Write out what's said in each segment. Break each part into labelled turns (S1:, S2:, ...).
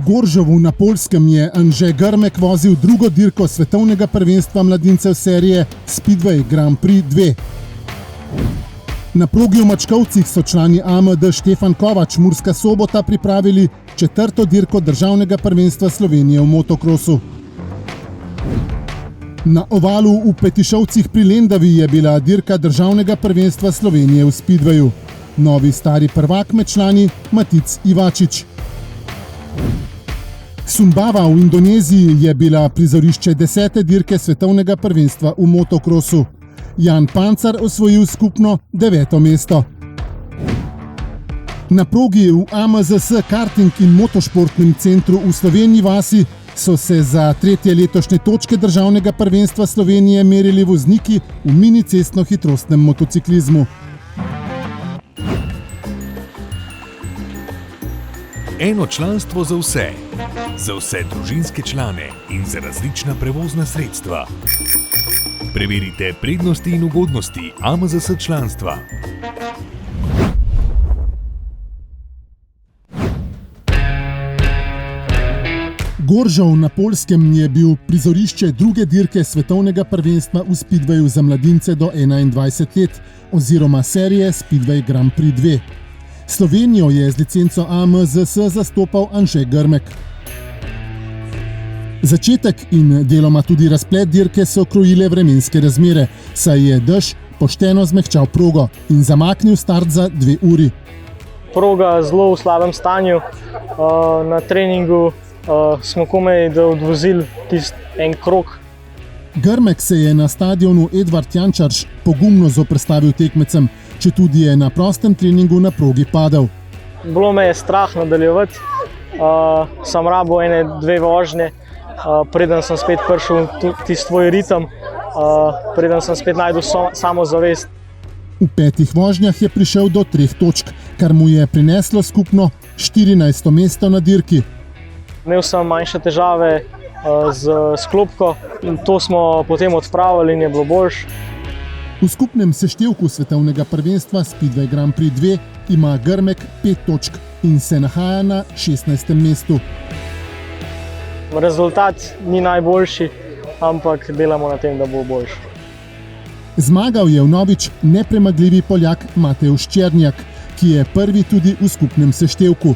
S1: Goržovu na Poljskem je Anže Grmek vozil drugo dirko svetovnega prvenstva mladincev serije Speedway Grand Prix 2. Na progi v Mačkovcih so člani AMD Štefan Kovač Murska Sobota pripravili četrto dirko državnega prvenstva Slovenije v motokrosu. Na ovalu v Petišovcih pri Lendavi je bila dirka državnega prvenstva Slovenije v Speedwayu. Novi stari prvak med člani Matic Ivačič. Sumbawa v Indoneziji je bila prizorišče 10. dirke svetovnega prvenstva v motokrosu. Jan Pancar osvojil skupno 9. mesto. Na progi v AMZS karting in motošportnem centru v Slovenji vasi so se za tretje letošnje točke državnega prvenstva Slovenije merili vozniki v mini cestno-hitrostnem motociklizmu.
S2: Eno članstvo za vse. Za vse družinske člane in za različna prevozna sredstva. Preverite prednosti in ugodnosti AMZS članstva.
S1: Goržov na Poljskem je bil prizorišče druge dirke svetovnega prvenstva v Speedwayu za mladince do 21 let oziroma serije Speedway Grand Prix 2. Slovenijo je z licenco AMZS zastopal Anže Grmek. Začetek in deloma tudi razplet dirke so krojile vremenske razmere, saj je dež pošteno zmehčal progo in zamaknil start za 2 uri.
S3: Proga zelo v slabem stanju. Na treningu smo komaj odvozili en krog.
S1: Grmek se je na stadionu Edvard Jančarš pogumno zoperstavil tekmecem, četudi je na prostem treningu na progi padel.
S3: Bilo me je strah nadaljevati. Sem rabil 1-2 vožnje, preden sem spet prišel tisti svoj ritem, preden sem spet najdel samozavest.
S1: V 5 vožnjah je prišel do 3 točk, kar mu je prineslo skupno 14. mesto na dirki.
S3: Imel sem manjše težave z sklopko in to smo potem odpravili in je bilo boljše.
S1: V skupnem seštevku svetovnega prvenstva Speedway Grand Prix 2 ima Grmek 5 točk in se nahaja na 16. mestu.
S3: Rezultat ni najboljši, ampak delamo na tem, da bo boljši.
S1: Zmagal je vnovič nepremagljivi Poljak Mateusz Černjak, ki je prvi tudi v skupnem seštevku.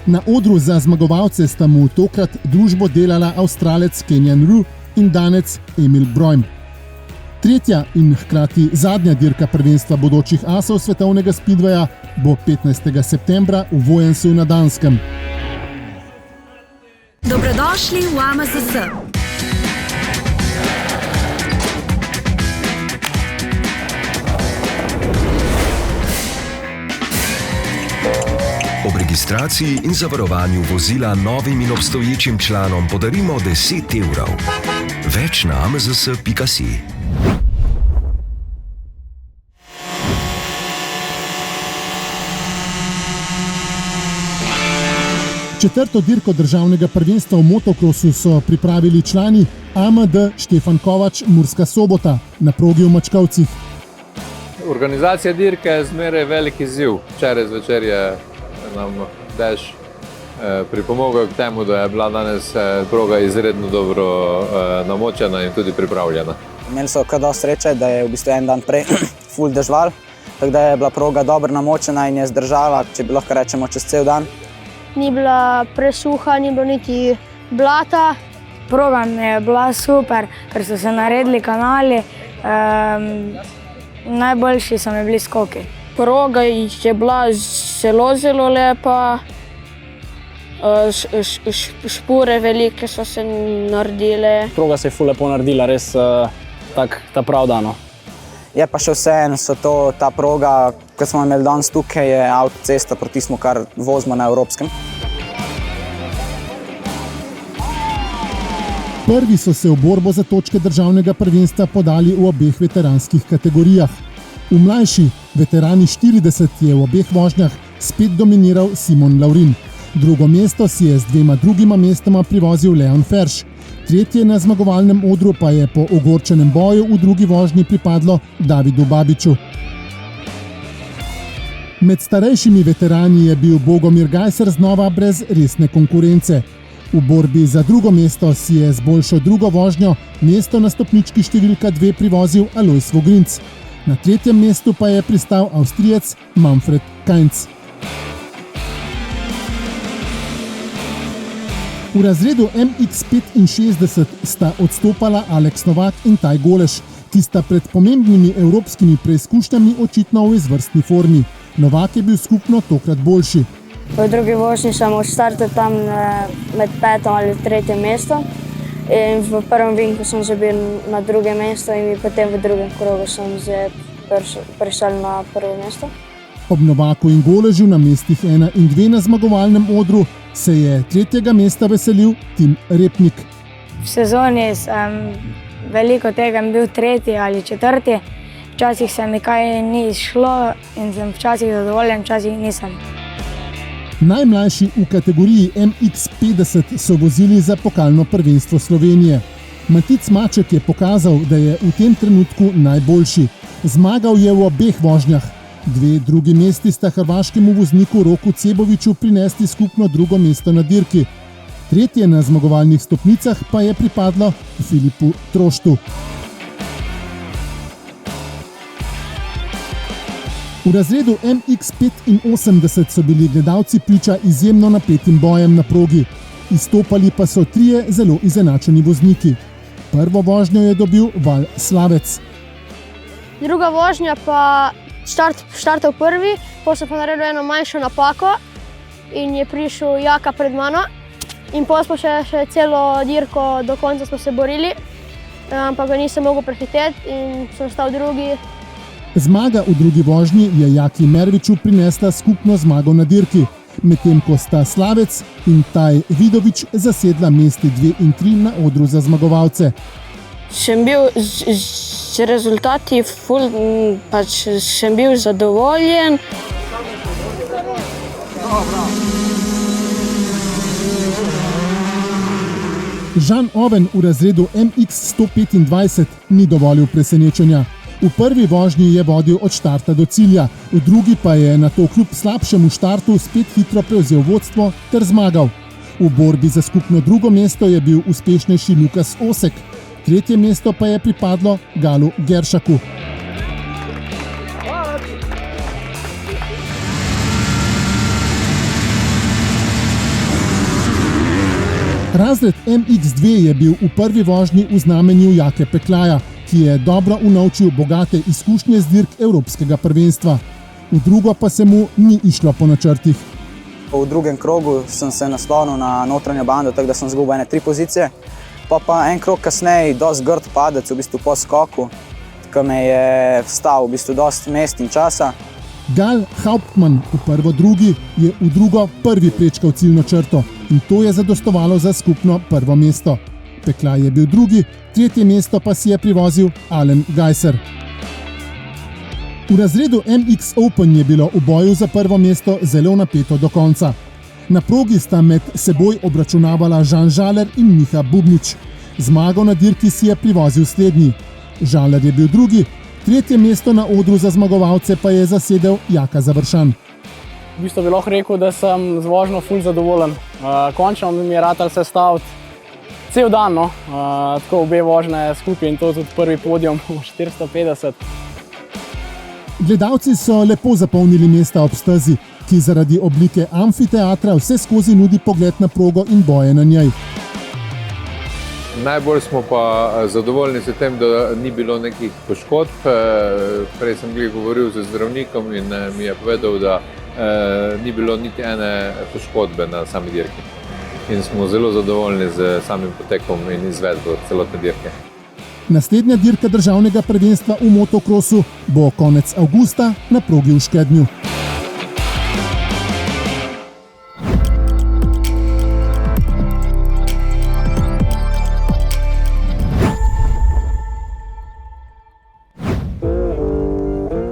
S1: Na odru za zmagovalce sta mu tokrat družbo delala Avstralec Kenyan Ru in Danec Emil Brojm. Tretja in hkrati zadnja dirka prvenstva bodočih asov svetovnega speedwaya bo 15. septembra v Vojensu na Danskem.
S4: Dobrodošli v AMZS.
S5: Ob registraciji in zavarovanju vozila novim in obstoječim članom podarimo 10 €. Več na amzs.si.
S1: Četrto dirko državnega prvenstva v motokrosu so pripravili člani AMD Štefan Kovač Murska Sobota na progi v Mačkovcih.
S6: Organizacija dirke je zmeraj velik izziv. Včeraj zvečer je nam dež pripomogel k temu, da je bila danes proga izredno dobro namočena in tudi pripravljena.
S7: Imeli so kar dosti sreče, da je v bistvu en dan prej ful dežval, tako da je bila proga dobro namočena in je zdržala, če bi lahko rečemo, čez cel dan.
S8: Ni bila presuha, ni bilo niti blata.
S9: Proga mi je bila super, ker so se naredili kanali. Najboljši so mi bili skoki.
S8: Proga je bila zelo lepa. Špure velike so se naredile.
S10: Proga se je ful lepo naredila, res ta prav dano.
S7: Je pa še vseeno, ta proga, ko smo imeli danes tukaj, je avtocesta proti tismu, kar vozimo na evropskem.
S1: Prvi so se v borbo za točke državnega prvenstva podali v obeh veteranskih kategorijah. V mlajši, veterani 40, je v obeh vožnjah spet dominiral Simon Laurin. Drugo mesto si je z 2 drugima mestoma privozil Leon Ferš. Tretje na zmagovalnem odru pa je po ogorčenem boju v drugi vožnji pripadlo Davidu Babiču. Med starejšimi veterani je bil Bogomir Gajser znova brez resne konkurence. V borbi za drugo mesto si je z boljšo drugo vožnjo mesto na stopnički številka 2 privozil Alojz Vogrinc. Na tretjem mestu pa je pristal Avstrijec Manfred Kainz. V razredu MX65 sta odstopala Alex Novak in Taj Goleš, ki sta pred pomembnimi evropskimi preizkušnjami očitno v izvrstni formi. Novak je bil skupno tokrat boljši.
S9: V drugi vožnji sem odštartil tam med 5. ali 3. mestom in v prvem vinku sem že bil na drugem mestu in potem v drugem krogu sem že prišel na prvo mesto.
S1: Ob Novaku in Goležu na mestih 1 in 2 na zmagovalnem odru se je 3. mesta veselil Tim Repnik.
S9: V sezoni sem veliko tega bil 3. ali 4. Včasih se mi kaj ni izšlo in sem včasih zadovoljen, včasih nisem.
S1: Najmlajši v kategoriji MX50 so vozili za pokalno prvenstvo Slovenije. Matic Maček je pokazal, da je v tem trenutku najboljši. Zmagal je v obeh vožnjah. 2 drugi mesti sta hrvaškemu vozniku Roku Ceboviću prinesli skupno drugo mesto na dirki. 3. na zmagovalnih stopnicah pa je pripadlo Filipu Troštu. V razredu MX85 so bili gledalci priča izjemno napetim bojem na progi. Izstopali pa so 3 zelo izenačeni vozniki. Prvo vožnjo je dobil Val Slavec.
S8: Druga vožnja pa štartal prvi, potem sem pa naredil eno manjšo napako in je prišel Jaka pred mano. In potem smo še celo dirko do konca smo se borili, ampak ga nisem mogel prehiteti in sem stal drugi.
S1: Zmaga v drugi vožnji je Jaki Merviču prinesla skupno zmago na dirki, medtem ko sta Slavec in Taj Vidovič zasedla mesti 2 in 3 na odru za zmagovalce.
S9: Sem bil z rezultati sem bil zadovoljen.
S1: Žan Oven v razredu MX125 ni dovolil presenečenja. V prvi vožnji je vodil od štarta do cilja, v drugi pa je nato kljub slabšemu štartu spet hitro prevzel vodstvo ter zmagal. V borbi za skupno drugo mesto je bil uspešnejši Lukas Osek, 3. mesto pa je pripadlo Galu Geršaku. Razred MX2 je bil v prvi vožnji v znamenju Jake Peklaja, ki je dobro unovčil bogate izkušnje z dirk Evropskega prvenstva. V drugo pa se mu ni išlo po načrtih.
S7: V drugem krogu sem se naslonil na notranjo bando, tako da sem zgubil 3 pozicije. Pa en krog kasneje, dosti grd padec v bistvu po skoku, ki me je vstal v bistvu dosti mest in časa.
S1: Gal Hauptmann v prvo drugi je v drugo prvi prečkal ciljno črto in to je zadostovalo za skupno prvo mesto. Peklaj je bil drugi, 3. mesto pa si je privozil Alen Gajser. V razredu MX Open je bilo v boju za prvo mesto zelo napeto do konca. Na progi sta med seboj obračunavala Žan Žaler in Miha Bubnič. Zmago na dirki si je privozil slednji. Žaler je bil drugi, 3. mesto na odru za zmagovalce pa je zasedel Jaka Završan.
S10: V bistvu bi lahko rekel, da sem z vožnjo ful zadovoljen. Končno mi je ratal sestaviti cel dan, tako obe vožnje skupaj in to tudi prvi podium v 450.
S1: Gledalci so lepo zapolnili mesta ob stezi, ki zaradi oblike amfiteatra vse skozi nudi pogled na progo in boje na njej.
S6: Najbolj smo pa zadovoljni s tem, da ni bilo nekih poškodb. Prej sem govoril z zdravnikom in mi je povedal, da ni bilo niti ene poškodbe na sami dirki. In smo zelo zadovoljni z samim potekom in izvedbo celotne dirke.
S1: Naslednja dirka državnega prvenstva v motokrosu bo konec avgusta na progi v Škednju.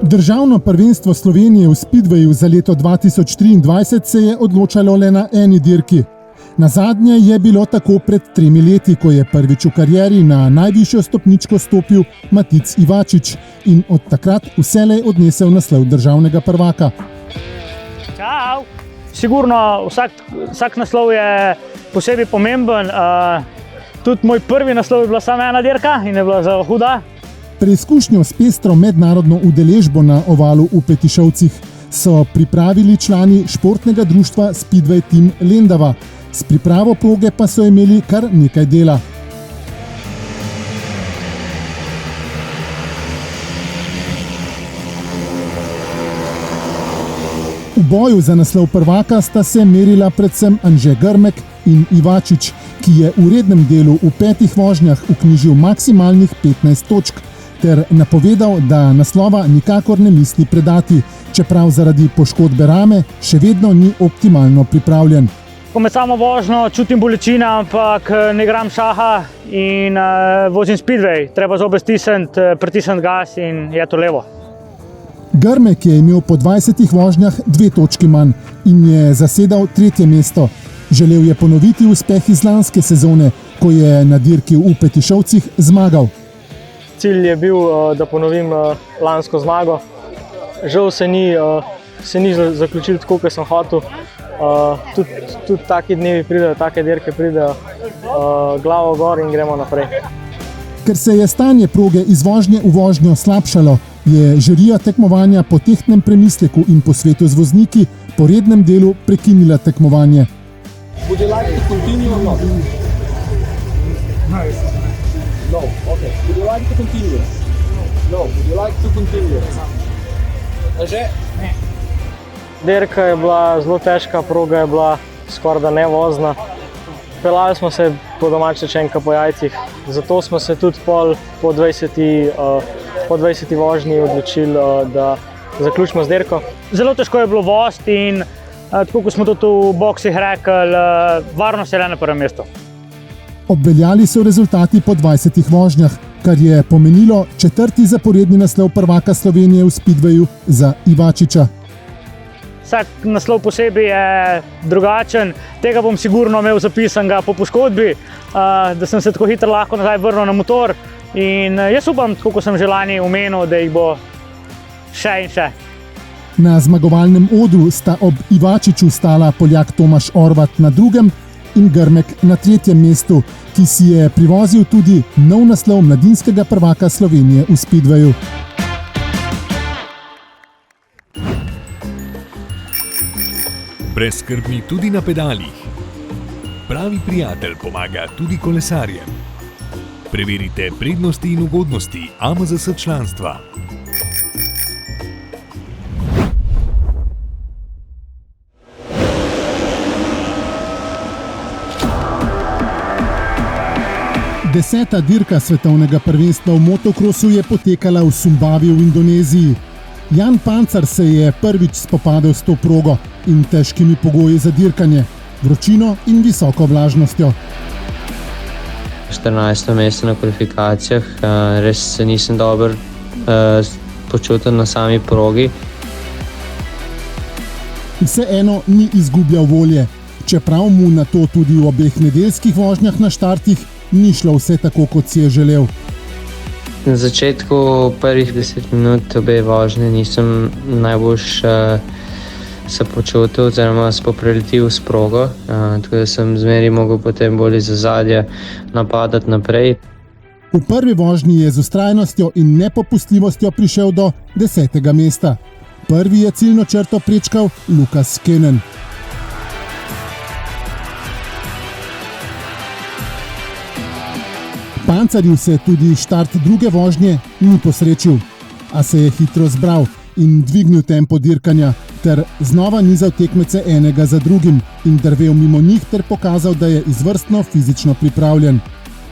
S1: Državno prvenstvo Slovenije v Speedwayu za leto 2023 se je odločalo le na eni dirki. Nazadnje je bilo tako pred 3 leti, ko je prvič v karieri na najvišjo stopničko stopil Matic Ivačič in od takrat vselej odnesel naslov državnega prvaka.
S3: Čau! Sigurno vsak naslov je posebej pomemben. Tudi moj prvi naslov je bila samo ena dirka in je bila zelo huda.
S1: Preizkušnjo s pestro mednarodno udeležbo na ovalu v Petišovcih so pripravili člani športnega društva Speedway Team Lendava. S pripravo proge pa so imeli kar nekaj dela. V boju za naslov prvaka sta se merila predvsem Anže Grmek in Ivačič, ki je v rednem delu v 5 vožnjah vknjižil maksimalnih 15 točk ter napovedal, da naslova nikakor ne misli predati, čeprav zaradi poškodbe rame še vedno ni optimalno pripravljen.
S3: Ko med samo vožnjo čutim bolečine, ampak ne igram šaha in vozim speedway. Treba zobe pritisniti gas in je to levo.
S1: Grmek je imel po 20 vožnjah 2 točki manj in je zasedal 3. mesto. Želel je ponoviti uspeh iz lanske sezone, ko je na dirki v Petišovcih zmagal.
S3: Cilj je bil, da ponovim lansko zmago. Žal se ni zaključil tako, kot sem hotel. Tudi taki dnevi pridejo, take dirke pridejo, glavo gor in gremo naprej.
S1: Ker se je stanje proge iz vožnje v vožnjo slabšalo, je žirija tekmovanja po tehtnem premisleku in posvetu z vozniki po rednem delu prekinila tekmovanje.
S11: Would you like to continue or not? No. Okay. Would you like to continue? No. Would you like to continue? Že? Ne.
S3: Dirka je bila zelo težka, proga je bila skoraj da nevozna. Peljali smo se po domače rečeno po jajcih, zato smo se tudi po 20 vožnji odločili, da zaključimo z dirko. Zelo težko je bilo voziti in tako kot smo tudi v boksih rekli, varnost je le na prvem mestu.
S1: Obveljali so rezultati po 20 vožnjah, kar je pomenilo 4. zaporedni naslov prvaka Slovenije v speedwayu za Ivačiča.
S3: Vsak naslov posebej je drugačen, tega bom sigurno imel zapisanega po poškodbi, da sem se tako hitro lahko nazaj vrnil na motor in jaz upam, tako kot sem že lani omenil, da jih bo še in še.
S1: Na zmagovalnem odru sta ob Ivačiču stala Poljak Tomaš Orvat na 2. in Grmek na 3. mestu, ki si je privozil tudi nov naslov mladinskega prvaka Slovenije v speedwayu.
S2: Brezskrbni tudi na pedalih. Pravi prijatelj pomaga tudi kolesarjem. Preverite prednosti in ugodnosti AMZS članstva.
S1: Deseta dirka svetovnega prvenstva v motokrosu je potekala v Sumbavi v Indoneziji. Jan Pancar se je prvič spopadel s to progo in težkimi pogoji za dirkanje, vročino in visoko vlažnostjo.
S12: 14. mesto na kvalifikacijah, res se nisem dobro počutil na sami progi.
S1: Vseeno ni izgubljal volje, čeprav mu na to tudi v obeh nedeljskih vožnjah na štartih ni šlo vse tako, kot si je želel.
S12: Na začetku prvih 10 minut obe vožnje nisem najbolj se počutil oziroma spopreletil s progo, tako da sem zmeri mogel potem bolj iz ozadja napadati naprej.
S1: V prvi vožnji je z vztrajnostjo in nepopustljivostjo prišel do 10. mesta. Prvi je ciljno črto prečkal Lukas Kenen. Pancarju se tudi štart druge vožnje ni posrečil, a se je hitro zbral in dvignil tempo dirkanja ter znova nizal tekmece enega za drugim in drvel mimo njih ter pokazal, da je izvrstno fizično pripravljen.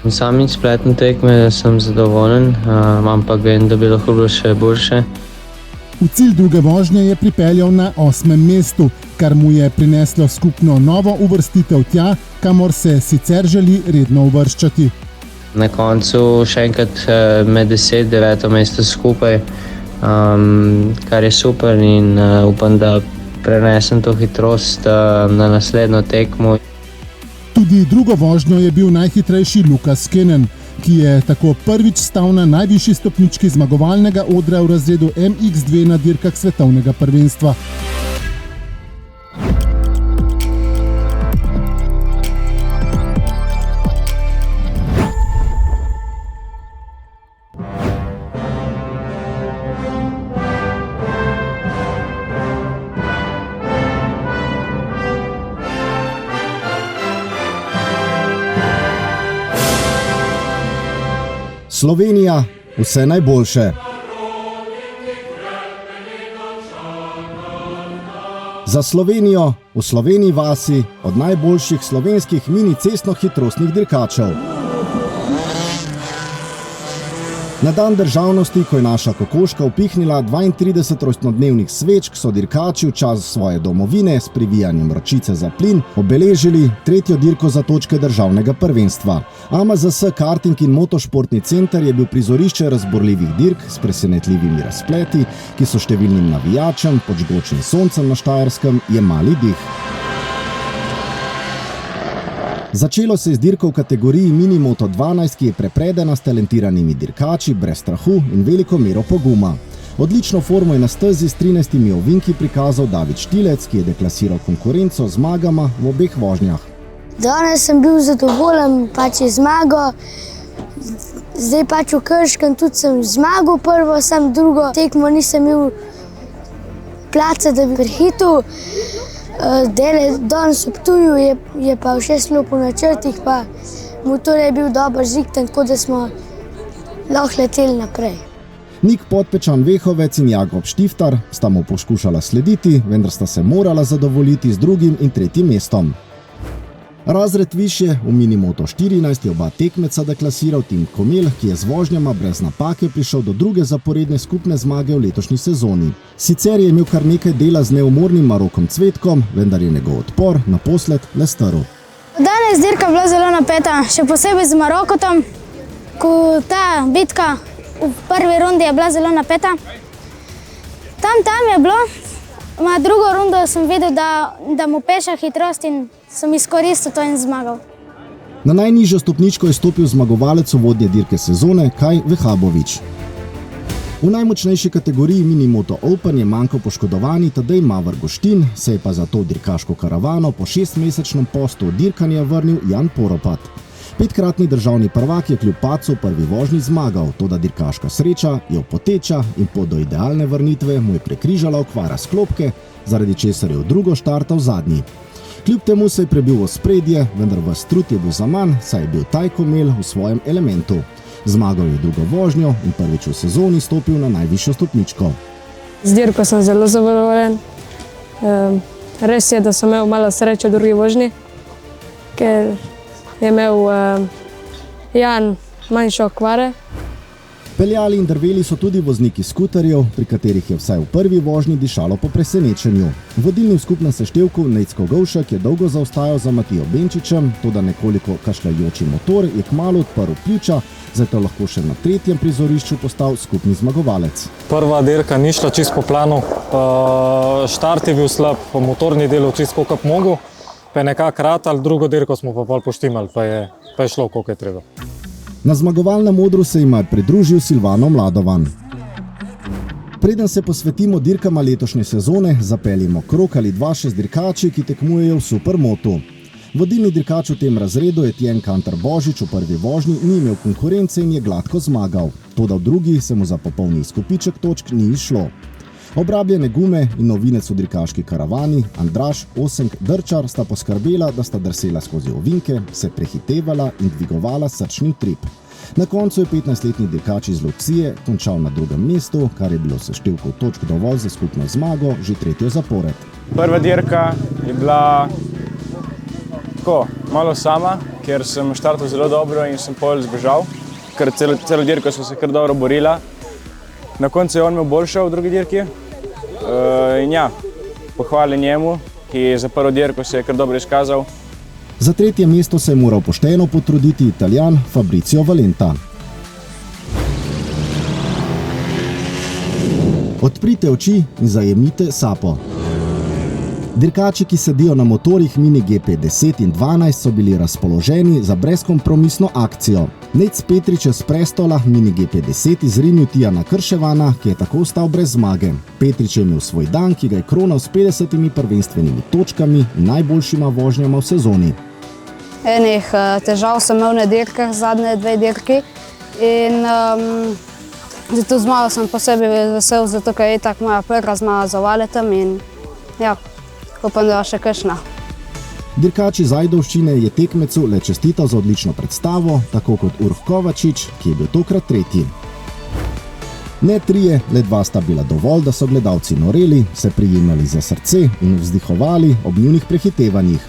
S12: Sami spletne tekme sem zadovoljen, ampak vem, da bi lahko bilo še boljše.
S1: V cilj druge vožnje je pripeljal na 8. mestu, kar mu je prineslo skupno novo uvrstitev tja, kamor se sicer želi redno uvrščati.
S12: Na koncu še enkrat med 10. 9. mesto skupaj, kar je super in upam, da prenesem to hitrost na naslednjo tekmo.
S1: Tudi drugo vožnjo je bil najhitrejši Lukas Kenen, ki je tako prvič stal na najvišji stopnički zmagovalnega odra v razredu MX2 na dirkah svetovnega prvenstva.
S13: Slovenija, vse najboljše. Za Slovenijo v Sloveniji vasi od najboljših slovenskih mini cestno-hitrostnih dirkačev. Na dan državnosti, ko je naša kokoška upihnila 32 rojstnodnevnih svečk, so dirkači v čas svoje domovine s privijanjem ročice za plin obeležili tretjo dirko za točke državnega prvenstva. AMZS Karting in motošportni center je bil prizorišče razborljivih dirk s presenetljivimi razpleti, ki so številnim navijačem pod žgočim soncem na Štajerskem jemali dih. Začelo se je z dirko v kategoriji Mini Moto 12, ki je prepredena s talentiranimi dirkači brez strahu in veliko mero poguma. Odlično formo je na stezi s 13 ovinki prikazal David Štilec, ki je deklasiral konkurenco z zmagama v obeh vožnjah.
S14: Danes sem bil zadovoljen, pač je zmagal. Zdaj pač v Krškem tudi sem zmagal prvo, sam drugo tekmo nisem imel placa, da bi prehitil. Danes v Ptuju je pa vse šlo po načrtih, pa motor je bil dobro zrihtan, tako da smo lahko leteli naprej.
S13: Nik Podpečan-Vehovec in Jakob Štiftar sta mu poskušala slediti, vendar sta se morala zadovoljiti z drugim in tretjim mestom. Razred višje v Mini Moto 14 je oba tekmeca deklasiral Tim Komel, ki je z vožnjama brez napake prišel do druge zaporedne skupne zmage v letošnji sezoni. Sicer je imel kar nekaj dela z neumornim Marokom Cvetkom, vendar je njegov odpor naposled le strl.
S15: Danes dirka bila zelo napeta, še posebej z Marokotom, ko ta bitka v prvi rundi je bila zelo napeta. Tam je bilo. Na drugo rundo sem videl, da mu peša hitrost in sem izkoristil to in zmagal.
S13: Na najnižjo stopničko je stopil zmagovalec uvodne dirke sezone Kaj Vehabovič. V najmočnejši kategoriji Mini Moto Open je manjkal poškodovani Tadej Mavr Goštin, se je pa za to dirkaško karavano po 6-mesečnem postu od dirkanja vrnil Jan Poropat. 5-kratni državni prvak je kljub padcu v prvi vožnji zmagal, toda dirkaška sreča je opoteča in pot do idealne vrnitve mu je prekrižala okvara sklopke, zaradi česar je v drugo štartal zadnji. Kljub temu se je prebil v ospredje, vendar ves trud je bil zaman, saj je bil Taj Komel v svojem elementu. Zmagal je drugo vožnjo in prvič v sezoni stopil na najvišjo stopničko.
S16: Z dirko sem zelo zadovoljen. Res je, da sem imel malo sreče v drugi vožnji, ker je imel Jan manjše okvare.
S13: Peljali in drveli so tudi vozniki skuterjev, pri katerih je vsaj v prvi vožnji dišalo po presenečenju. Vodilni v skupnem seštevku Nejcko Govšek je dolgo zaostajal za Matijo Benčičem, toda nekoliko kašljajoči motor je kmalu odprl pljuča, zato lahko še na tretjem prizorišču postal skupni zmagovalec.
S17: Prva dirka ni šla čisto po planu, štart je bil slab, motorni del čisto kot mogel, pa je nekako ratal, drugo dirko smo pa pol poštimali, pa je šlo, koliko je treba.
S13: Na zmagovalnem odru se jima je pridružil Silvano Mladovan. Preden se posvetimo dirkama letošnje sezone, zapeljimo krog ali dva še z dirkači, ki tekmujejo v Supermotu. Vodilni dirkač v tem razredu Etienne Cantar-Božič v prvi vožnji ni imel konkurence in je gladko zmagal. Toda v drugi se mu za popolni izkupiček točk ni izšlo. Obrabljene gume in novinec v dirkaški karavani Andraž Osenk-Drčar sta poskrbela, da sta drsela skozi ovinke, se prehitevala in dvigovala srčni utrip. Na koncu je 15-letni dirkač iz Lucije končal na drugem mestu, kar je bilo seštevkov točk dovolj za skupno zmago, že tretjo zapored.
S18: Prva dirka je bila tako, malo sama, ker sem štartal zelo dobro in sem pol zbežal, ker celo dirko smo se kar dobro borila. Na koncu je on imel boljšo v drugi dirki. In ja, pohvale njemu, ki je za prvo dirko se je kar dobro izkazal.
S13: Za tretje mesto se je moral pošteno potruditi Italijan Fabrizio Valenta. Odprite oči in zajemite sapo. Dirkači, ki sedijo na motorjih Mini GP 10 in 12, so bili razpoloženi za brezkompromisno akcijo. Nec Petrič je s prestola Mini GP 10 izrinil Tijana Krševana, ki je tako ostal brez zmage. Petrič je imel svoj dan, ki ga je kronal s 50 prvenstvenimi točkami in najboljšima vožnjama v sezoni.
S9: Enih težav sem imel na dirkah, zadnje dve dirki. In zato zmago sem posebej vesel, zato ker je tako moja prva zmaga za Valetom in ja, upam, da še kakšna.
S13: Dirkač iz Ajdovščine je tekmecu le čestital za odlično predstavo, tako kot Urh Kovačič, ki je bil tokrat tretji. Ne trije, le dva sta bila dovolj, da so gledalci noreli, se prijemali za srce in vzdihovali ob njunih prehitevanjih.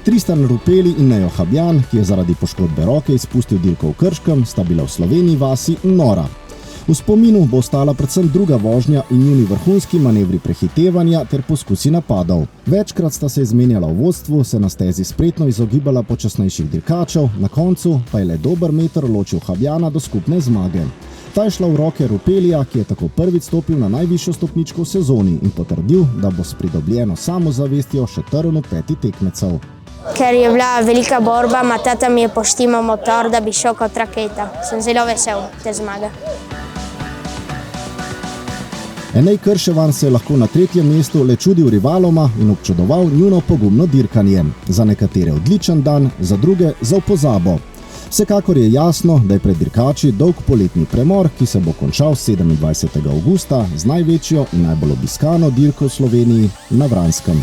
S13: Tristan Rupeli in Nejo Habjan, ki je zaradi poškodbe roke izpustil dirko v Krškem, sta bila v Sloveniji vasi nora. V spominu bo ostala predvsem druga vožnja in njuni vrhunski manevri prehitevanja ter poskusi napadov. Večkrat sta se izmenjala v vodstvu, se na stezi spretno izogibala počasnejših dirkačev, na koncu pa je le dober meter ločil Habjana do skupne zmage. Ta je šla v roke Rupelija, ki je tako prvič stopil na najvišjo stopničko v sezoni in potrdil, da bo s pridobljeno samozavestjo še trn v peti tekmecev.
S19: Ker je bila velika borba, tata mi je poštimal motor, da bi šel kot raketa. Sem zelo vesel te zmage.
S13: Enej Krševan se je lahko na tretjem mestu le čudil rivaloma in občudoval njuno pogumno dirkanje. Za nekatere odličen dan, za druge za v pozabo. Vsekakor je jasno, da je pred dirkači dolg poletni premor, ki se bo končal 27. avgusta z največjo in najbolj obiskano dirko v Sloveniji na Vranskem.